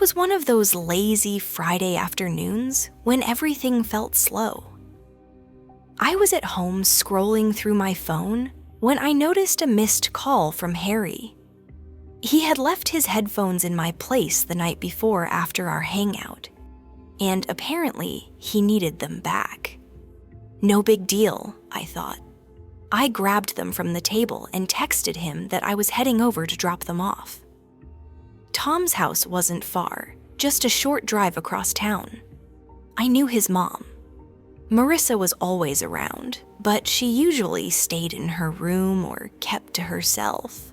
was one of those lazy Friday afternoons when everything felt slow. I was at home scrolling through my phone when I noticed a missed call from Harry. He had left his headphones in my place the night before after our hangout, and apparently he needed them back. No big deal, I thought. I grabbed them from the table and texted him that I was heading over to drop them off. Tom's house wasn't far, just a short drive across town. I knew his mom. Marissa was always around, but she usually stayed in her room or kept to herself.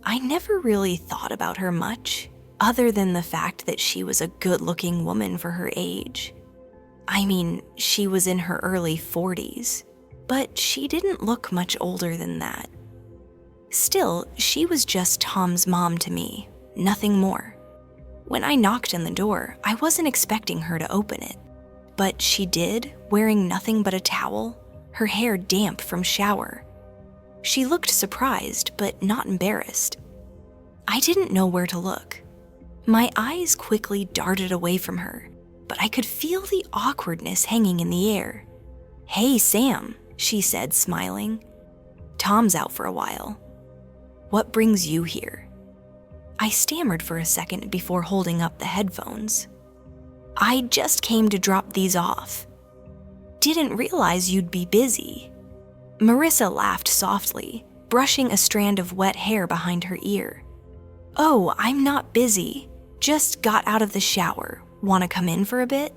I never really thought about her much, other than the fact that she was a good-looking woman for her age. I mean, she was in her early 40s, but she didn't look much older than that. Still, she was just Tom's mom to me, nothing more. When I knocked on the door, I wasn't expecting her to open it, but she did, wearing nothing but a towel, her hair damp from shower. She looked surprised, but not embarrassed. I didn't know where to look. My eyes quickly darted away from her, but I could feel the awkwardness hanging in the air. "Hey, Sam," she said, smiling. "Tom's out for a while. What brings you here?" I stammered for a second before holding up the headphones. "I just came to drop these off. Didn't realize you'd be busy." Marissa laughed softly, brushing a strand of wet hair behind her ear. "Oh, I'm not busy. Just got out of the shower. Want to come in for a bit?"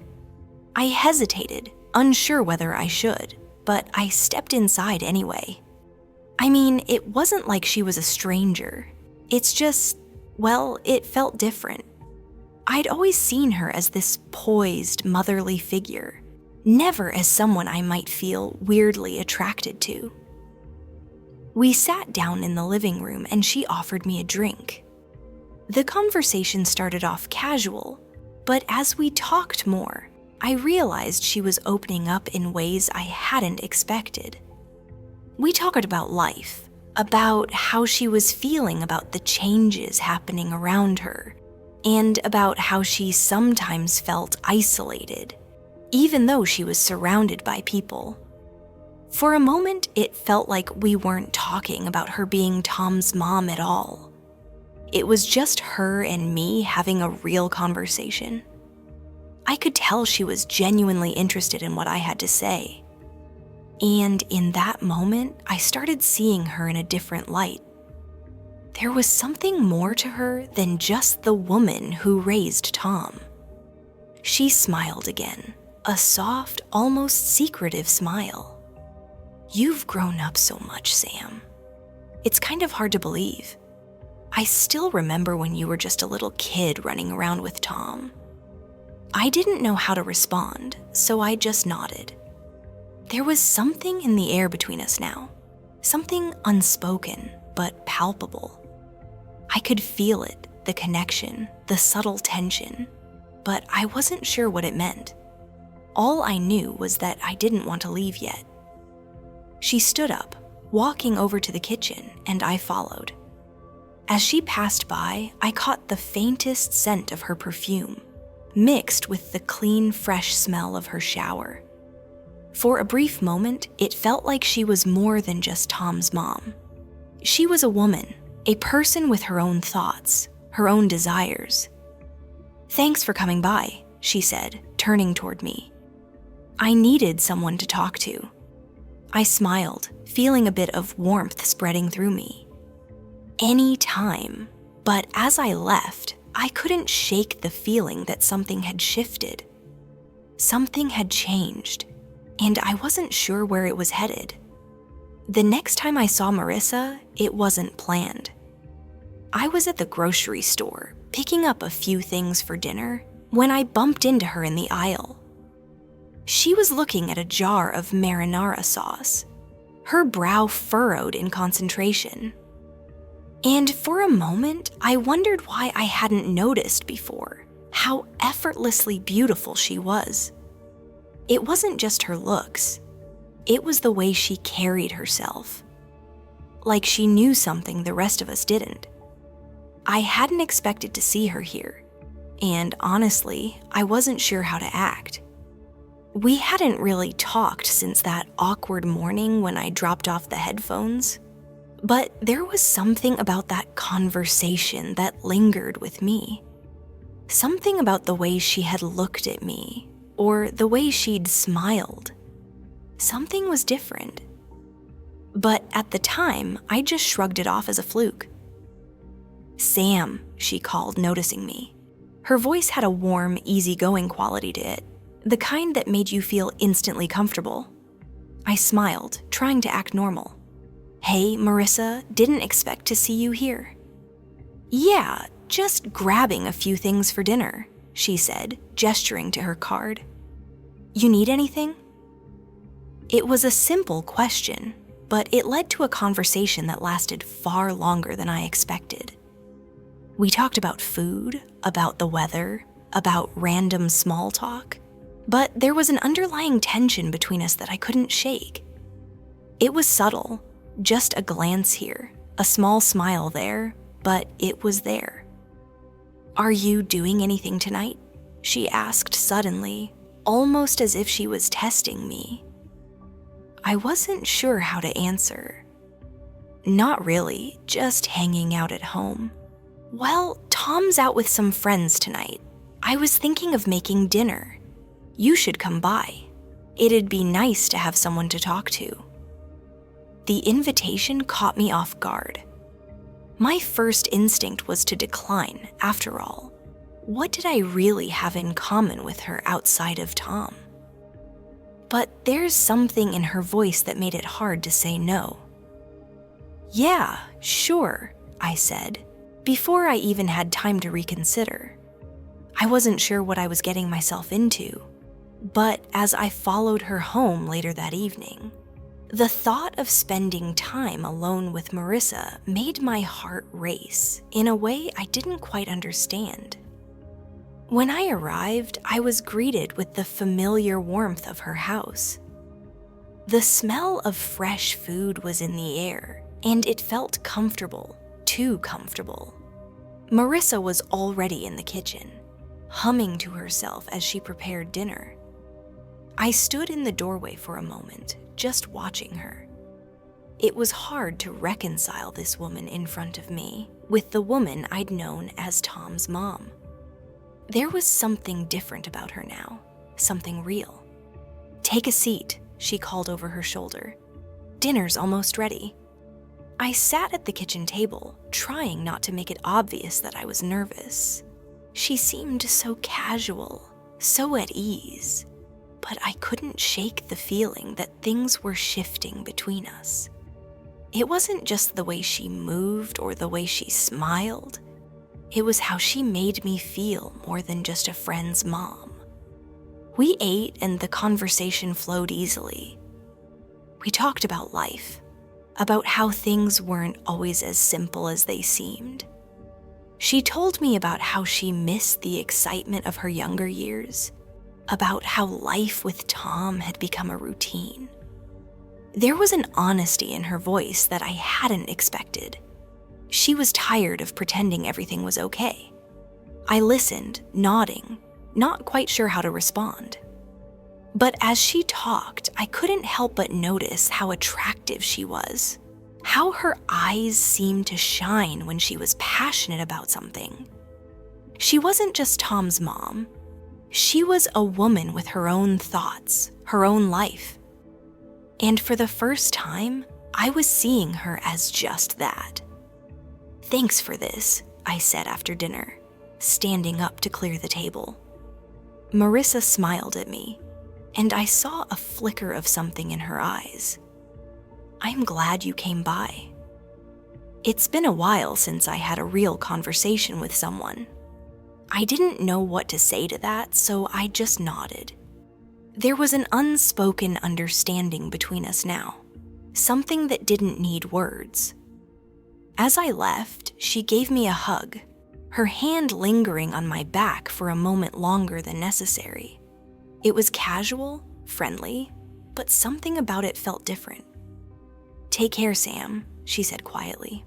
I hesitated, unsure whether I should, but I stepped inside anyway. I mean, it wasn't like she was a stranger. It's just, well, it felt different. I'd always seen her as this poised, motherly figure, never as someone I might feel weirdly attracted to. We sat down in the living room and she offered me a drink. The conversation started off casual, but as we talked more, I realized she was opening up in ways I hadn't expected. We talked about life, about how she was feeling about the changes happening around her, and about how she sometimes felt isolated, even though she was surrounded by people. For a moment, it felt like we weren't talking about her being Tom's mom at all. It was just her and me having a real conversation. I could tell she was genuinely interested in what I had to say. And in that moment, I started seeing her in a different light. There was something more to her than just the woman who raised Tom. She smiled again, a soft, almost secretive smile. "You've grown up so much, Sam. It's kind of hard to believe. I still remember when you were just a little kid running around with Tom." I didn't know how to respond, so I just nodded. There was something in the air between us now, something unspoken but palpable. I could feel it, the connection, the subtle tension, but I wasn't sure what it meant. All I knew was that I didn't want to leave yet. She stood up, walking over to the kitchen, and I followed. As she passed by, I caught the faintest scent of her perfume, mixed with the clean, fresh smell of her shower. For a brief moment, it felt like she was more than just Tom's mom. She was a woman, a person with her own thoughts, her own desires. "Thanks for coming by," she said, turning toward me. I needed someone to talk to. I smiled, feeling a bit of warmth spreading through me. Any time, but as I left, I couldn't shake the feeling that something had shifted. Something had changed, and I wasn't sure where it was headed. The next time I saw Marissa, it wasn't planned. I was at the grocery store, picking up a few things for dinner, when I bumped into her in the aisle. She was looking at a jar of marinara sauce, her brow furrowed in concentration. And for a moment, I wondered why I hadn't noticed before how effortlessly beautiful she was. It wasn't just her looks. It was the way she carried herself. Like she knew something the rest of us didn't. I hadn't expected to see her here, and honestly, I wasn't sure how to act. We hadn't really talked since that awkward morning when I dropped off the headphones, but there was something about that conversation that lingered with me. Something about the way she had looked at me, or the way she'd smiled. Something was different. But at the time, I just shrugged it off as a fluke. "Sam," she called, noticing me. Her voice had a warm, easygoing quality to it, the kind that made you feel instantly comfortable. I smiled, trying to act normal. "Hey, Marissa, didn't expect to see you here." "Yeah, just grabbing a few things for dinner," she said, gesturing to her card. "You need anything?" It was a simple question, but it led to a conversation that lasted far longer than I expected. We talked about food, about the weather, about random small talk, but there was an underlying tension between us that I couldn't shake. It was subtle, just a glance here, a small smile there, but it was there. "Are you doing anything tonight?" she asked suddenly, almost as if she was testing me. I wasn't sure how to answer. "Not really, just hanging out at home." "Well, Tom's out with some friends tonight. I was thinking of making dinner. You should come by. It'd be nice to have someone to talk to." The invitation caught me off guard. My first instinct was to decline, after all. What did I really have in common with her outside of Tom? But there's something in her voice that made it hard to say no. "Yeah, sure," I said, before I even had time to reconsider. I wasn't sure what I was getting myself into, but as I followed her home later that evening, the thought of spending time alone with Marissa made my heart race in a way I didn't quite understand. When I arrived, I was greeted with the familiar warmth of her house. The smell of fresh food was in the air, and it felt comfortable, too comfortable. Marissa was already in the kitchen, humming to herself as she prepared dinner. I stood in the doorway for a moment, just watching her. It was hard to reconcile this woman in front of me with the woman I'd known as Tom's mom. There was something different about her now, something real. "Take a seat," she called over her shoulder. "Dinner's almost ready." I sat at the kitchen table, trying not to make it obvious that I was nervous. She seemed so casual, so at ease, but I couldn't shake the feeling that things were shifting between us. It wasn't just the way she moved or the way she smiled. It was how she made me feel more than just a friend's mom. We ate and the conversation flowed easily. We talked about life, about how things weren't always as simple as they seemed. She told me about how she missed the excitement of her younger years, about how life with Tom had become a routine. There was an honesty in her voice that I hadn't expected. She was tired of pretending everything was okay. I listened, nodding, not quite sure how to respond. But as she talked, I couldn't help but notice how attractive she was, how her eyes seemed to shine when she was passionate about something. She wasn't just Tom's mom. She was a woman with her own thoughts, her own life. And for the first time, I was seeing her as just that. "Thanks for this," I said after dinner, standing up to clear the table. Marissa smiled at me, and I saw a flicker of something in her eyes. "I'm glad you came by." It's been a while since I had a real conversation with someone. I didn't know what to say to that, so I just nodded. There was an unspoken understanding between us now, something that didn't need words. As I left, she gave me a hug, her hand lingering on my back for a moment longer than necessary. It was casual, friendly, but something about it felt different. "Take care, Sam," she said quietly.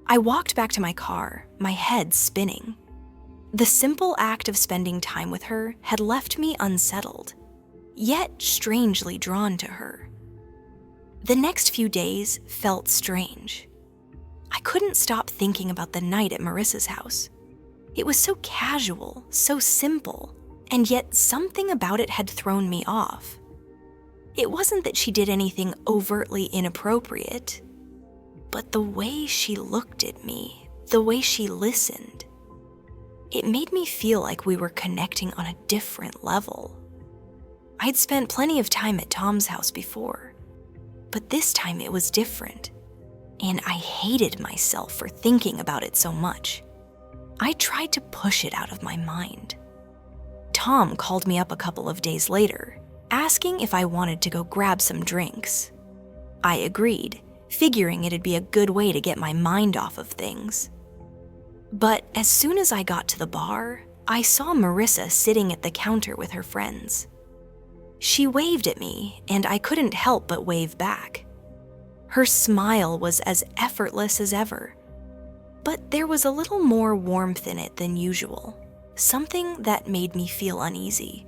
I walked back to my car, my head spinning. The simple act of spending time with her had left me unsettled, yet strangely drawn to her. The next few days felt strange. I couldn't stop thinking about the night at Marissa's house. It was so casual, so simple, and yet something about it had thrown me off. It wasn't that she did anything overtly inappropriate, but the way she looked at me, the way she listened, it made me feel like we were connecting on a different level. I'd spent plenty of time at Tom's house before, but this time it was different, and I hated myself for thinking about it so much. I tried to push it out of my mind. Tom called me up a couple of days later, asking if I wanted to go grab some drinks. I agreed, figuring it'd be a good way to get my mind off of things. But as soon as I got to the bar, I saw Marissa sitting at the counter with her friends. She waved at me, and I couldn't help but wave back. Her smile was as effortless as ever, but there was a little more warmth in it than usual, something that made me feel uneasy.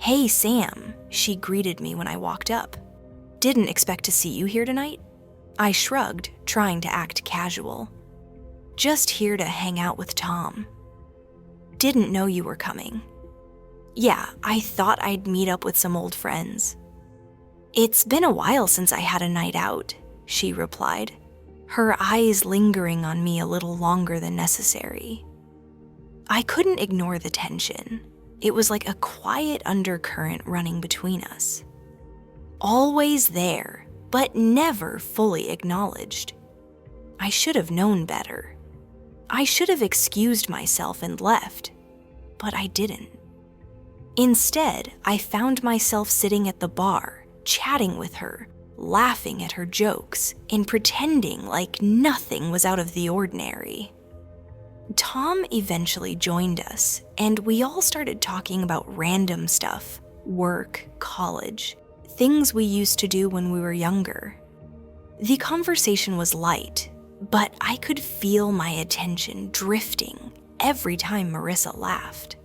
"Hey, Sam," she greeted me when I walked up. "Didn't expect to see you here tonight?" I shrugged, trying to act casual. "Just here to hang out with Tom." "Didn't know you were coming." "Yeah, I thought I'd meet up with some old friends." "It's been a while since I had a night out," she replied, her eyes lingering on me a little longer than necessary. I couldn't ignore the tension. It was like a quiet undercurrent running between us. Always there, but never fully acknowledged. I should have known better. I should have excused myself and left, but I didn't. Instead, I found myself sitting at the bar, chatting with her, laughing at her jokes, and pretending like nothing was out of the ordinary. Tom eventually joined us, and we all started talking about random stuff, work, college, things we used to do when we were younger. The conversation was light, but I could feel my attention drifting every time Marissa laughed.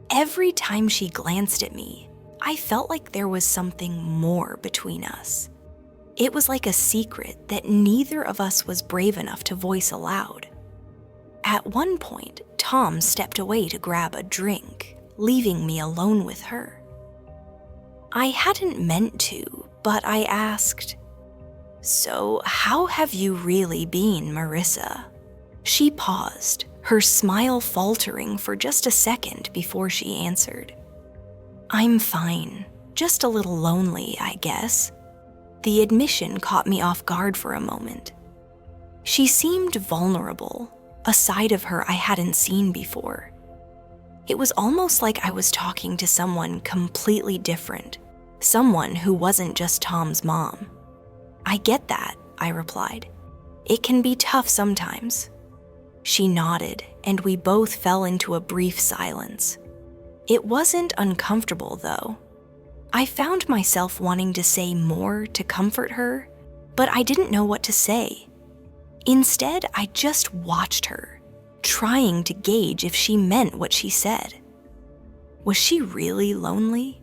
Every time she glanced at me, I felt like there was something more between us. It was like a secret that neither of us was brave enough to voice aloud. At one point, Tom stepped away to grab a drink, leaving me alone with her. I hadn't meant to, but I asked, "So, how have you really been, Marissa?" She paused, her smile faltering for just a second before she answered. "I'm fine, just a little lonely, I guess." The admission caught me off guard for a moment. She seemed vulnerable, a side of her I hadn't seen before. It was almost like I was talking to someone completely different, someone who wasn't just Tom's mom. "I get that," I replied. "It can be tough sometimes." She nodded, and we both fell into a brief silence. It wasn't uncomfortable, though. I found myself wanting to say more to comfort her, but I didn't know what to say. Instead, I just watched her, trying to gauge if she meant what she said. Was she really lonely?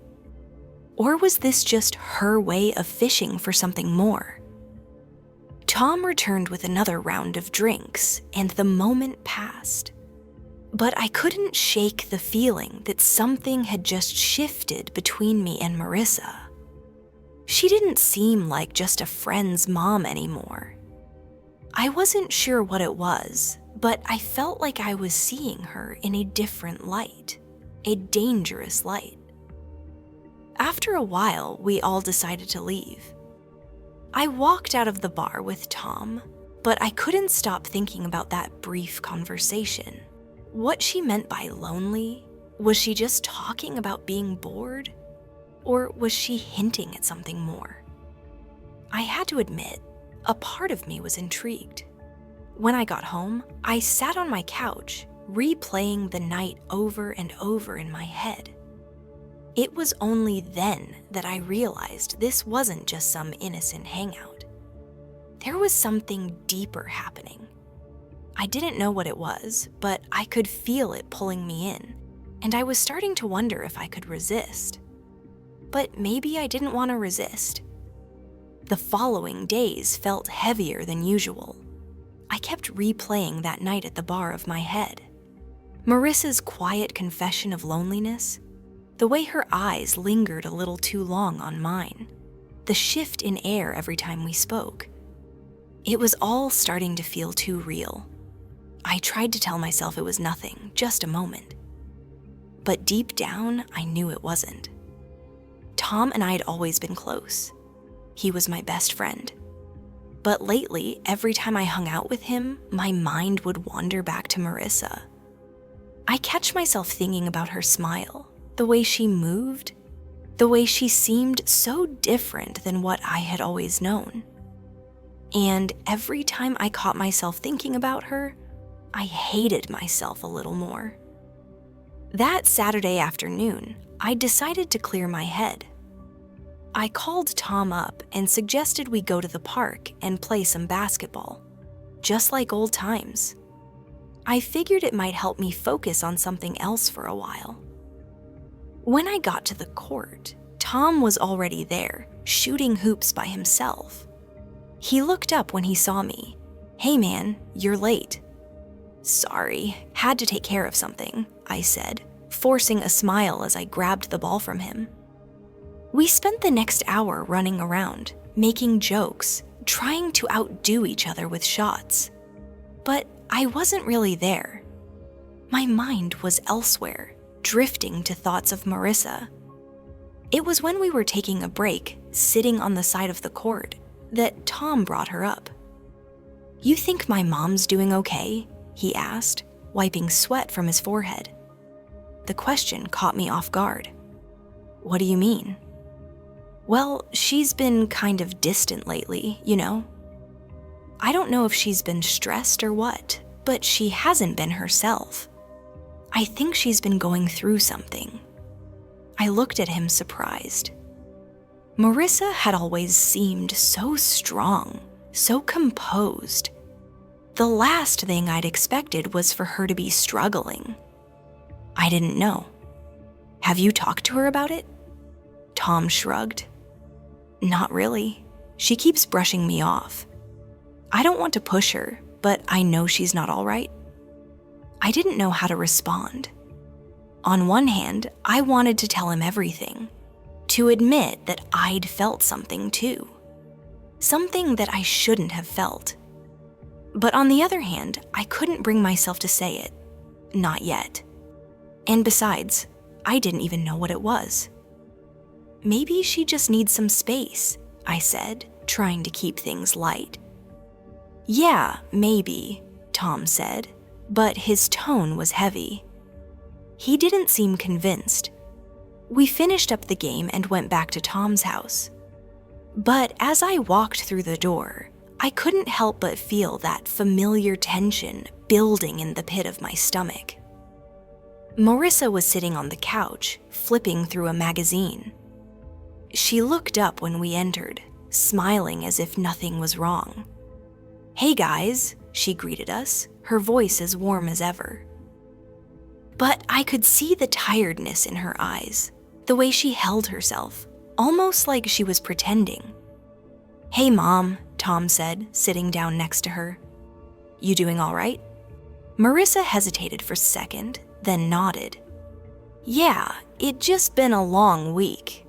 Or was this just her way of fishing for something more? Tom returned with another round of drinks, and the moment passed. But I couldn't shake the feeling that something had just shifted between me and Marissa. She didn't seem like just a friend's mom anymore. I wasn't sure what it was, but I felt like I was seeing her in a different light, a dangerous light. After a while, we all decided to leave. I walked out of the bar with Tom, but I couldn't stop thinking about that brief conversation. What she meant by lonely? Was she just talking about being bored? Or was she hinting at something more? I had to admit, a part of me was intrigued. When I got home, I sat on my couch, replaying the night over and over in my head. It was only then that I realized this wasn't just some innocent hangout. There was something deeper happening. I didn't know what it was, but I could feel it pulling me in, and I was starting to wonder if I could resist. But maybe I didn't want to resist. The following days felt heavier than usual. I kept replaying that night at the bar of my head. Marissa's quiet confession of loneliness, the way her eyes lingered a little too long on mine, the shift in air every time we spoke. It was all starting to feel too real. I tried to tell myself it was nothing, just a moment. But deep down, I knew it wasn't. Tom and I had always been close. He was my best friend. But lately, every time I hung out with him, my mind would wander back to Marissa. I catch myself thinking about her smile, the way she moved, the way she seemed so different than what I had always known. And every time I caught myself thinking about her, I hated myself a little more. That Saturday afternoon, I decided to clear my head. I called Tom up and suggested we go to the park and play some basketball, just like old times. I figured it might help me focus on something else for a while. When I got to the court, Tom was already there, shooting hoops by himself. He looked up when he saw me. "Hey man, you're late." "Sorry, had to take care of something," I said, forcing a smile as I grabbed the ball from him. We spent the next hour running around, making jokes, trying to outdo each other with shots. But I wasn't really there. My mind was elsewhere, drifting to thoughts of Marissa. It was when we were taking a break, sitting on the side of the court, that Tom brought her up. "You think my mom's doing okay?" he asked, wiping sweat from his forehead. The question caught me off guard. "What do you mean?" "Well, she's been kind of distant lately, you know. I don't know if she's been stressed or what, but she hasn't been herself. I think she's been going through something." I looked at him surprised. Marissa had always seemed so strong, so composed. The last thing I'd expected was for her to be struggling. I didn't know. "Have you talked to her about it?" Tom shrugged. "Not really. She keeps brushing me off. I don't want to push her, but I know she's not all right." I didn't know how to respond. On one hand, I wanted to tell him everything, to admit that I'd felt something too. Something that I shouldn't have felt. But on the other hand, I couldn't bring myself to say it. Not yet. And besides, I didn't even know what it was. "Maybe she just needs some space," I said, trying to keep things light. "Yeah, maybe," Tom said, but his tone was heavy. He didn't seem convinced. We finished up the game and went back to Tom's house. But as I walked through the door, I couldn't help but feel that familiar tension building in the pit of my stomach. Marissa was sitting on the couch, flipping through a magazine. She looked up when we entered, smiling as if nothing was wrong. "Hey guys," she greeted us, her voice as warm as ever. But I could see the tiredness in her eyes, the way she held herself, almost like she was pretending. "Hey Mom," Tom said, sitting down next to her. "You doing all right?" Marissa hesitated for a second, then nodded. "Yeah, it'd just been a long week."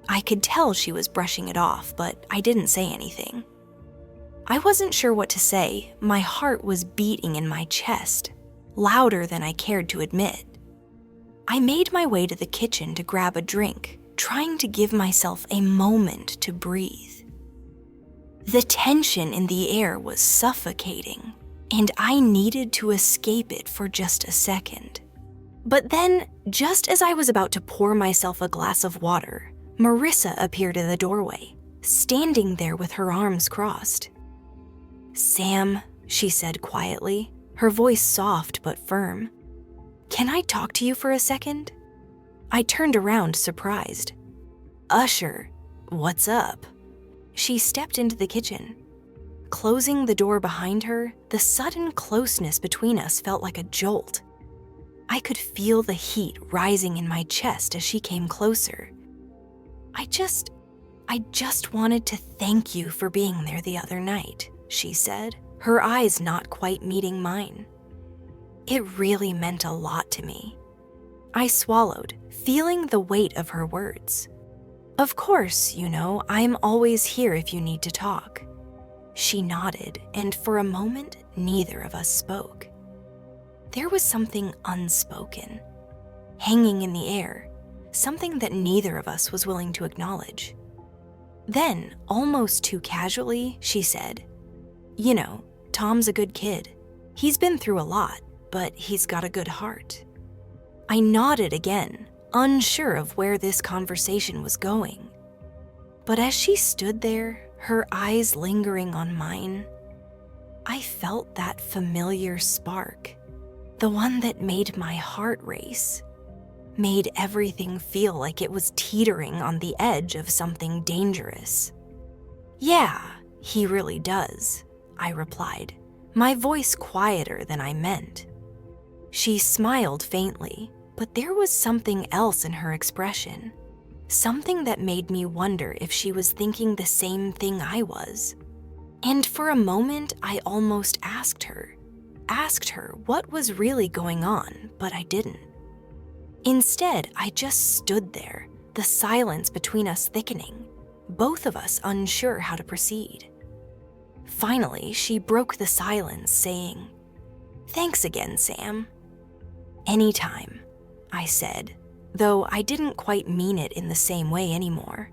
I could tell she was brushing it off, but I didn't say anything. I wasn't sure what to say. My heart was beating in my chest, louder than I cared to admit. I made my way to the kitchen to grab a drink, trying to give myself a moment to breathe. The tension in the air was suffocating, and I needed to escape it for just a second. But then, just as I was about to pour myself a glass of water, Marissa appeared in the doorway, standing there with her arms crossed. "Sam," she said quietly, her voice soft but firm. "Can I talk to you for a second?" I turned around, surprised. "Usher, what's up?" She stepped into the kitchen. Closing the door behind her, the sudden closeness between us felt like a jolt. I could feel the heat rising in my chest as she came closer. I just wanted to thank you for being there the other night, she said, her eyes not quite meeting mine. It really meant a lot to me. I swallowed, feeling the weight of her words. Of course, I'm always here if you need to talk. She nodded, and for a moment, neither of us spoke. There was something unspoken, hanging in the air, something that neither of us was willing to acknowledge. Then, almost too casually, she said, Tom's a good kid. He's been through a lot, but he's got a good heart. I nodded again, unsure of where this conversation was going. But as she stood there, her eyes lingering on mine, I felt that familiar spark, the one that made my heart race, made everything feel like it was teetering on the edge of something dangerous. Yeah, he really does, I replied, my voice quieter than I meant. She smiled faintly, but there was something else in her expression, something that made me wonder if she was thinking the same thing I was. And for a moment, I almost asked her what was really going on, but I didn't. Instead, I just stood there, the silence between us thickening, both of us unsure how to proceed. Finally, she broke the silence, saying, "Thanks again, Sam." "Anytime," I said, though I didn't quite mean it in the same way anymore.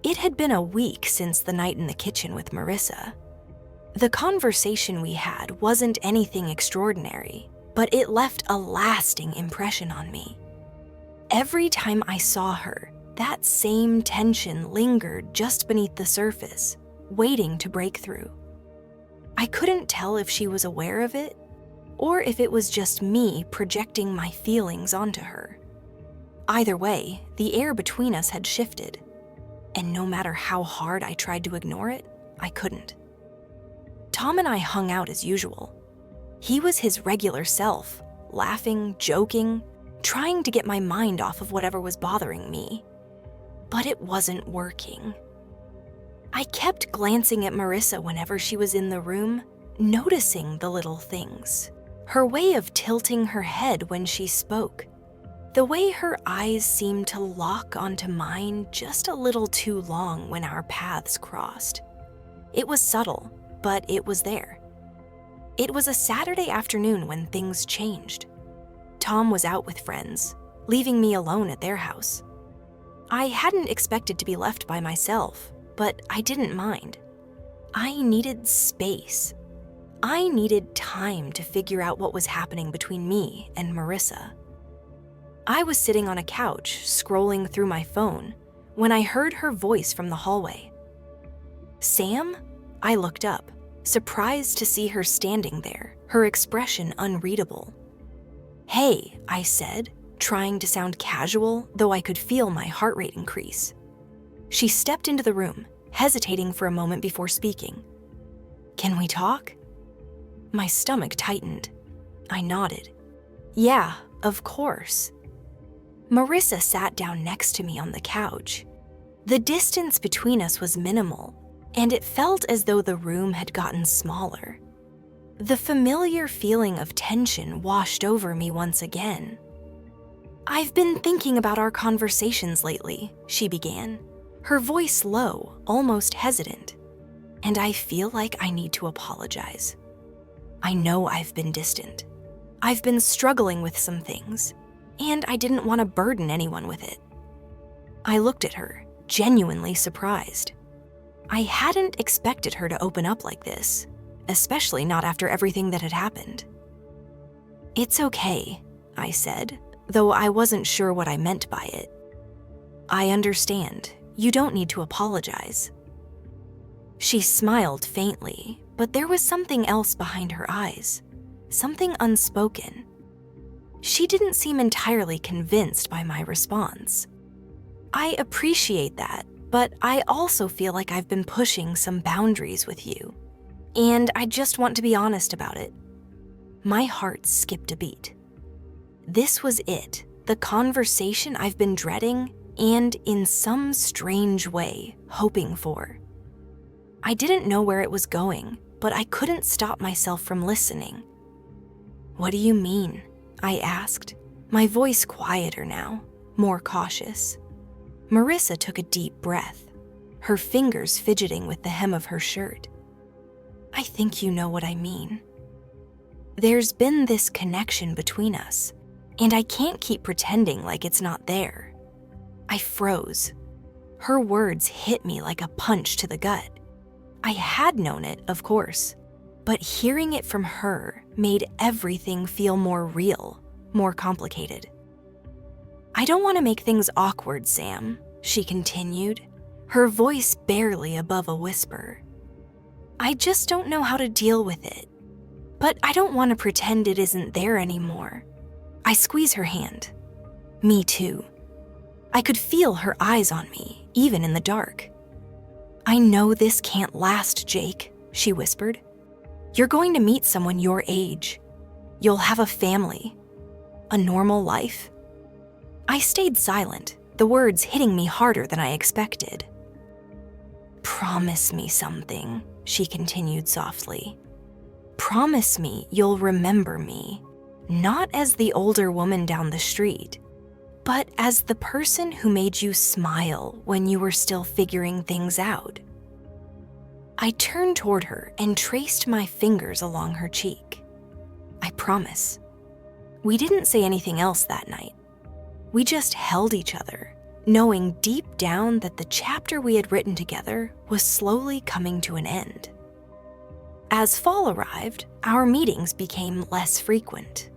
It had been a week since the night in the kitchen with Marissa. The conversation we had wasn't anything extraordinary, but it left a lasting impression on me. Every time I saw her, that same tension lingered just beneath the surface, waiting to break through. I couldn't tell if she was aware of it, or if it was just me projecting my feelings onto her. Either way, the air between us had shifted, and no matter how hard I tried to ignore it, I couldn't. Tom and I hung out as usual. He was his regular self, laughing, joking, trying to get my mind off of whatever was bothering me. But it wasn't working. I kept glancing at Marissa whenever she was in the room, noticing the little things. Her way of tilting her head when she spoke. The way her eyes seemed to lock onto mine just a little too long when our paths crossed. It was subtle, but it was there. It was a Saturday afternoon when things changed. Tom was out with friends, leaving me alone at their house. I hadn't expected to be left by myself, but I didn't mind. I needed space. I needed time to figure out what was happening between me and Marissa. I was sitting on a couch, scrolling through my phone, when I heard her voice from the hallway. "Sam?" I looked up, surprised to see her standing there, her expression unreadable. "Hey," I said, trying to sound casual, though I could feel my heart rate increase. She stepped into the room, hesitating for a moment before speaking. "Can we talk?" My stomach tightened. I nodded. "Yeah, of course." Marissa sat down next to me on the couch. The distance between us was minimal, and it felt as though the room had gotten smaller. The familiar feeling of tension washed over me once again. "I've been thinking about our conversations lately," she began, her voice low, almost hesitant. "And I feel like I need to apologize. I know I've been distant. I've been struggling with some things, and I didn't want to burden anyone with it." I looked at her, genuinely surprised. I hadn't expected her to open up like this, especially not after everything that had happened. "It's okay," I said, though I wasn't sure what I meant by it. "I understand. You don't need to apologize." She smiled faintly, but there was something else behind her eyes, something unspoken. She didn't seem entirely convinced by my response. "I appreciate that, but I also feel like I've been pushing some boundaries with you," and I just want to be honest about it." My heart skipped a beat. This was it, the conversation I've been dreading and, in some strange way, hoping for. I didn't know where it was going, but I couldn't stop myself from listening. "What do you mean?" I asked, my voice quieter now, more cautious. Marissa took a deep breath, her fingers fidgeting with the hem of her shirt. "I think you know what I mean. There's been this connection between us, and I can't keep pretending like it's not there." I froze. Her words hit me like a punch to the gut. I had known it, of course, but hearing it from her made everything feel more real, more complicated. "I don't want to make things awkward, Sam," she continued, her voice barely above a whisper. "I just don't know how to deal with it. But I don't want to pretend it isn't there anymore." I squeeze her hand. Me too. I could feel her eyes on me, even in the dark. "I know this can't last, Jake," she whispered. "You're going to meet someone your age. You'll have a family, a normal life." I stayed silent, the words hitting me harder than I expected. "Promise me something," she continued softly. "Promise me you'll remember me, not as the older woman down the street, but as the person who made you smile when you were still figuring things out." I turned toward her and traced my fingers along her cheek. "I promise." We didn't say anything else that night. We just held each other, knowing deep down that the chapter we had written together was slowly coming to an end. As fall arrived, our meetings became less frequent.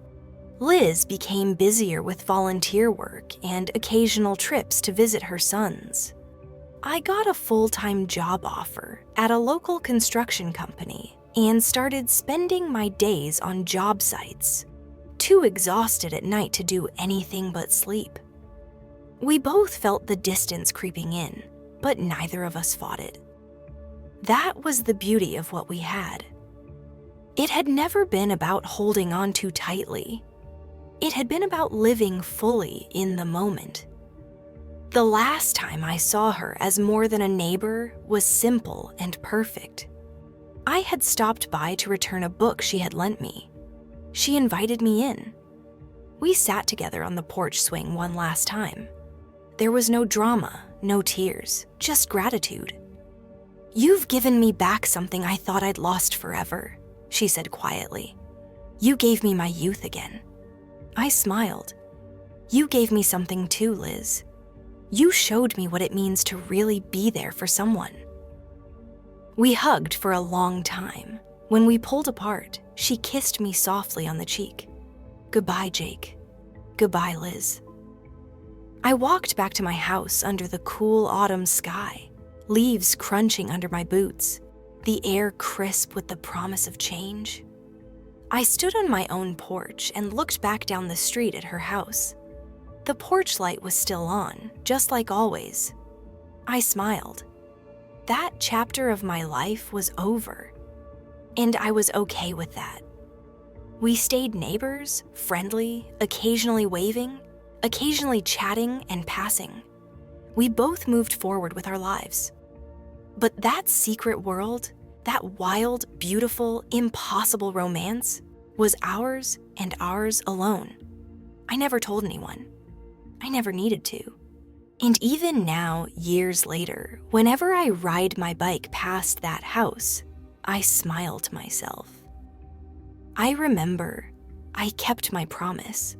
Liz became busier with volunteer work and occasional trips to visit her sons. I got a full-time job offer at a local construction company and started spending my days on job sites, too exhausted at night to do anything but sleep. We both felt the distance creeping in, but neither of us fought it. That was the beauty of what we had. It had never been about holding on too tightly. It had been about living fully in the moment. The last time I saw her as more than a neighbor was simple and perfect. I had stopped by to return a book she had lent me. She invited me in. We sat together on the porch swing one last time. There was no drama, no tears, just gratitude. "You've given me back something I thought I'd lost forever," she said quietly. "You gave me my youth again." I smiled. "You gave me something too, Liz. You showed me what it means to really be there for someone." We hugged for a long time. When we pulled apart, she kissed me softly on the cheek. "Goodbye, Jake. Goodbye, Liz." I walked back to my house under the cool autumn sky, leaves crunching under my boots, the air crisp with the promise of change. I stood on my own porch and looked back down the street at her house. The porch light was still on, just like always. I smiled. That chapter of my life was over, and I was okay with that. We stayed neighbors, friendly, occasionally waving, occasionally chatting and passing. We both moved forward with our lives. But that secret world, that wild, beautiful, impossible romance, was ours and ours alone. I never told anyone. I never needed to. And even now, years later, whenever I ride my bike past that house, I smile to myself. I remember I kept my promise.